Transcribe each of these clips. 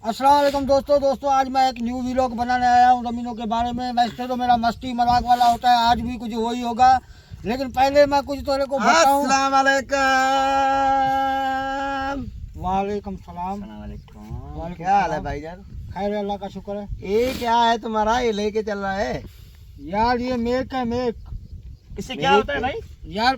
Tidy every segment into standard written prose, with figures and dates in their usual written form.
अस्सलाम वालेकुम दोस्तों, आज मैं एक न्यू व्लॉग बनाने आया हूँ ज़मीनों के बारे में। वैसे तो मेरा मस्ती मजाक वाला होता है, आज भी कुछ वही होगा, लेकिन पहले मैं कुछ तेरे को बताऊँ। अस्सलाम वालेकुम। वालेकुम सलाम। क्या हाल है भाईजान? खैर, अल्लाह का शुक्र है। ये क्या है तुम्हारा, ये लेके चल रहा है यार ये मेक है, मेक। इससे क्या होता है भाई? यार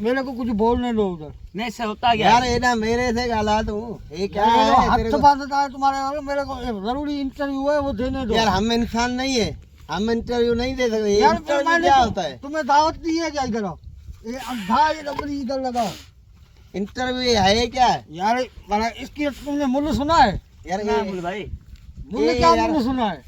मेरे को कुछ बोलने दो उधर। नहीं से होता क्या यार ये ना मेरे से गाला तू, ये क्या है तेरे हाथ को? बांधता है तुम्हारे और मेरे को जरूरी इंटरव्यू है, वो देने दो। यार हम इंसान नहीं है, हम इंटरव्यू नहीं दे सकते। यार इंटरव्यू क्या होता है? तुम्हें दावत दी है क्या? इधर आओ, ये अंधा ये डबरी इधर लगाओ। इंटरव्यू है क्या? यार बड़ा इसकी तुमने मुल्ल सुना है? यार ना ये बोल भाई। मुल्ल क्या मुल्ल सुना है?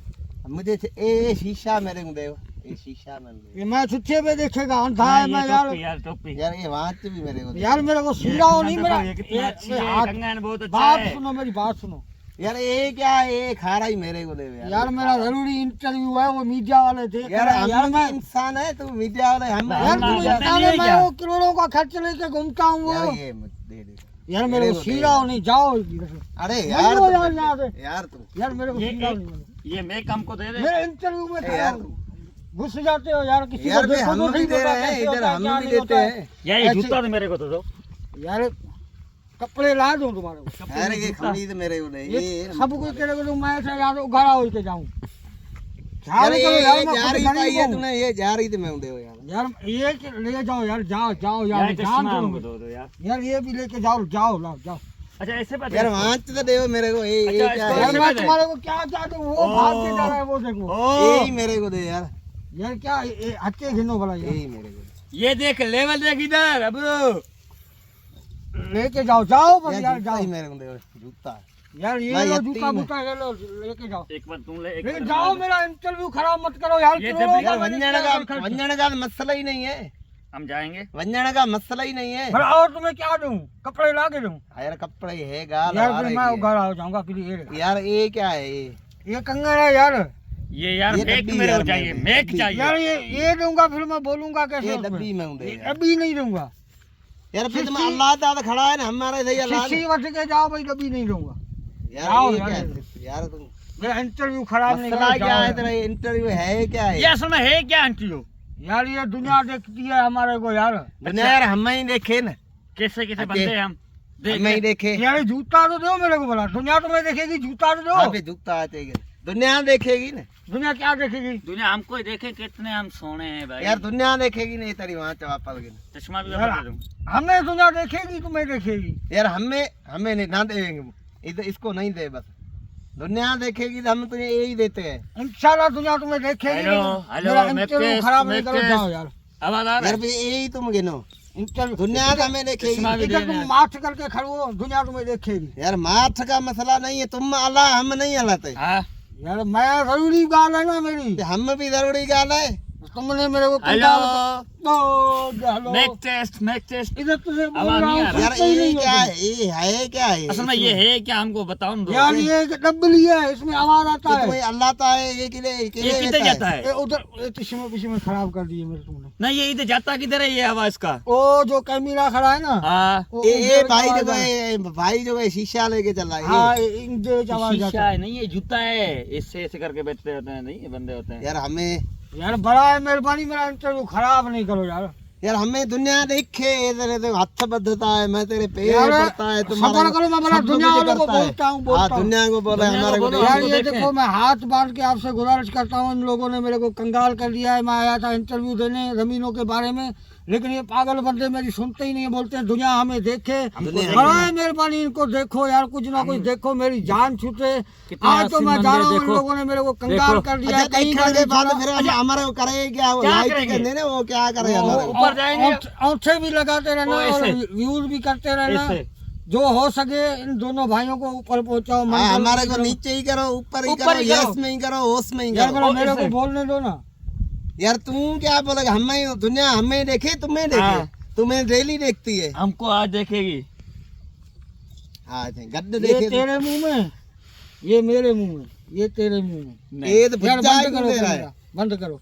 मुझे ये शीशा मेरे को दे, ये शीशा मेरे को ये मैं छुच्छे में देखेगा, अंधा है मैं यार। टोपी दे। यार ये वाच भी मेरे को दे। यार मेरे को सीढ़ाओ नहीं, मेरा ये कितना अच्छी है, हाथ- कंगन बहुत अच्छा बात है। सुनो, मेरी बात सुनो। यार ये क्या है, ये खारा ही मेरे को दे यार मेरा जरूरी इंटरव्यू है, वो मीडिया वाले देख यार रहे हैं। यार हम मैं इंसान है, तू मीडिया वाले हम यार हम तुम मीडिया इंसान नहीं है, है मैं क्या? वो करोड़ों का खर्च लेके घूमता हूँ वो। यार ये मत दे दे। यार मेरे मेरे को को दे सीढ़ाओ नहीं, जाओ। अरे नहीं यार हो तुम- यार यहाँ से। यार तू यार मेरे को ये सीढ़ाओ नहीं। ये मैं हमको दे दे। मेरे इंटरव्यू में ए यार घुस जाते हो यार। किसी यार को भाई देखो हम तो भी नहीं दे पता रहे हैं, कैसे इधर होता है, हम क्या भी नहीं देते होता है। हैं। यार ये ऐसे- जूता तो मेरे को तो दो। यार कपड़े ला दूं तुम्हारे को? यार ये खरीद मेरे को दे ये ये सब कुछ तेरे को दूं, मैं से यार घर हो के जाऊं। यार चलो ये यार, मैं जा खुद रही गरीब पाई है हूं। तूने, ये जा रही थी मैं दे यार। यार ये ले जाओ यार, जाओ जाओ यार, यार जान चश्मा हमको दो दो यार। यार, ये भी लेके जाओ, जाओ लाओ जाओ। अच्छा ऐसे बात यार वांच तो दे मेरे को, ये अच्छा, क्या इसको यार है? मैं तुम्हारे को क्या क्या दूं, वो भाग के जा रहा है, वो देखो। यही मेरे को दे यार, यार क्या हत्ते घिनो भला यार। यही मेरे को दे। ये देख लेवल देख इधर अब्रो। लेके जाओ, जाओ बस यार यार जूता जाओ। ही मेरे को दे, जूता यार ये भाई, लो यत्ती जूता में। बूटा, ये लो लेके जाओ। एक बार तुम ले, एक लेकिन बार जाओ, मैं- मेरा इंटरव्यू खराब मत करो यार। ये करोड़ों जब- का यार मैंने वंजन किया का खर्च। वंजन का मसला ही नहीं है, हम जाएंगे। वंजन का मसला ही नहीं है। फिर और तुम्हें क्या दूं? कपड़े ला के दूं? यार कपड़े है गाल यार आ फिर रही मैं है। घर आ जाऊंगा फिर। यार ये क्या है ये कंगन है यार। ये यार ये मेक डब्बी मेरे यार को चाहिए, मेरे- मेक डब्बी। चाहिए। यार ये दूंगा, फिर मैं बोलूंगा कैसे ये उसमें? डब्बी में दे ये यार। अभी नहीं दूंगा। यार फिर तुम अल्लाह ताला खड़ा है ना हमारे से, अल्लाह शिष्य बच के जाओ भाई, कभी नहीं दूंगा। यार जाओ ये यार। क्या है? यार तुम मेरा इंटरव्यू खराब नहीं मसला करो, क्या जाओ है यार। तेरा? इंटरव्यू है क्या है? ये असल में है क्या आंटियो? यार ये दुनिया देखती है हमारे को यार। दुनिया यार हम ही देखे ना, कैसे कैसे अच्छा। बनते हैं हम? हम ही देखे। यार ये जूता तो दो मेरे को बोला, दुनिया तुम्हें देखेगी, जूता तो हाँ दो। पे जूता आते दुनिया देखेगी ना दुनिया क्या देखेगी? दुनिया हमको ही देखे, कितने हम सोने हैं भाई। यार, दुनिया देखेगी नहीं तेरी वहाँ चवापल के। चश्मा भी यार, बता दूं। हमें दुनिया देखेगी, तुम्हें देखेगी। यार हमें नहीं ना देंगे, इधर इसको नहीं दे, बस दुनिया देखेगी तो हम तुझे यही देते हैं। इंशाल्लाह दुनिया तुम्हें देखेगी। हेलो, हेलो, मेरा मैं इंटरव्यू टेस्ट- खराब नहीं मैं करो, टेस्ट- जाओ यार। आवाज आ रहा यार है? भी यही तुम गिनो, इंटरव्यू दुनिया तो हमें देखेगी। चश्मा भी इधर देना तुम है। माथ करके खड़े हो, दुनिया तुम्हें देखेगी। यार माथ का मसला नहीं है, तुम अल्लाह हम नहीं हलाते। हाँ यार मैं जरूरी गाल है ना मेरी। हम भी जरूरी गाल है। तुमने मेरे को हेलो, हेलो मेक टेस्ट। इधर तुझे बोल आवाज रहा नहीं हूँ, आ रहा। यार सुनता ही ये नहीं क्या हो है, ये है क्या है? असल में ये है क्या हमको बताओ ना। यार ये एक डब्बली है, इसमें आवाज आता है। तुम्हें अल्लाह ता है, ये किले ये किधर जाता है? ये उधर पिछे में खराब कर दिए मेरे तुमने। नहीं ये इधर जाता किधर है ये आवाज का? ओ जो कैमरा खड़ा है ना, हाँ वो ये उधर भाई आवाज जो है। है, भाई जो है शीशा लेके चल रहा है हाँ ये। इंग्लिश आवाज शीशा जाता है। है नहीं, ये जूता है। इससे ऐसे करके बैठते होते हैं, नहीं ये बंदे होते हैं। यार हमें यार बड़ा है, मेहरबानी मेरा इंटरव्यू खराब नहीं करो यार। यार हमें दुनिया देखे, तेरे तो हाथ बंधता है, मैं तेरे पैर यार, पड़ता है, तुम्हारा सबर करो, मैं बड़ा सब दुनिया कुछ वालों को करता है। बोलता हूँ, हाँ बोलता हूँ। दुनिया को बोला दुनिया हमारे को को बोलो। देख। यार हमको ये देखें। देखो, मैं हाथ बांध के आपसे गुजारिश करता हूँ, इन लोगों ने मेरे को कंगाल कर दिया है। मैं आया था इंटरव्यू देने जमीनों के बारे में, लेकिन ये पागल बंदे मेरी सुनते ही नहीं है, बोलते हैं दुनिया हमें देखे। दुनिया- बड़ा है मेहरबानी, इनको देखो यार, कुछ ना कुछ देखो, मेरी जान छूटे। कितने आज तो हसीन मैं जा रहा हूँ, बंदे इन देखो। लोगों ने मेरे को कंगाल देखो। कर दिया अच्छा है। कहीं देखने के बाद गाड़ी फिर चला- हमारे को करे क्या? वो क्या लाइट करेंगे? करने ना, वो क्या करे वो- हमारे को? ऊपर जाएंगे। औंठे भी लगाते रहना वो और ऐसे। व्यूज भी करते रहना। ऐसे। जो हो सके इन दोनों भाइयों को ऊपर पहुंचाओ। हाँ, मंजिल हमारे को की तरफ। नीचे ही करो, ऊपर ही ऊपर करो, ही करो। यस में ही करो, होश में ही यार करो। मेरे को ऐसे। बोलने दो ना। यार तू क्या बोलेगा? हमें दुनिया हमें देखे, तुम्हें देखे, हाँ। तुम्हें डेली देखती है। हमको आज देखेगी। आज गद्द ये देखे तो- तेरे मुंह में, ये मेरे मुंह में, ये तेरे मुंह में। नहीं। ये तो यार बुझा बंद ही करो दे रहा है। कैमरा, बंद करो।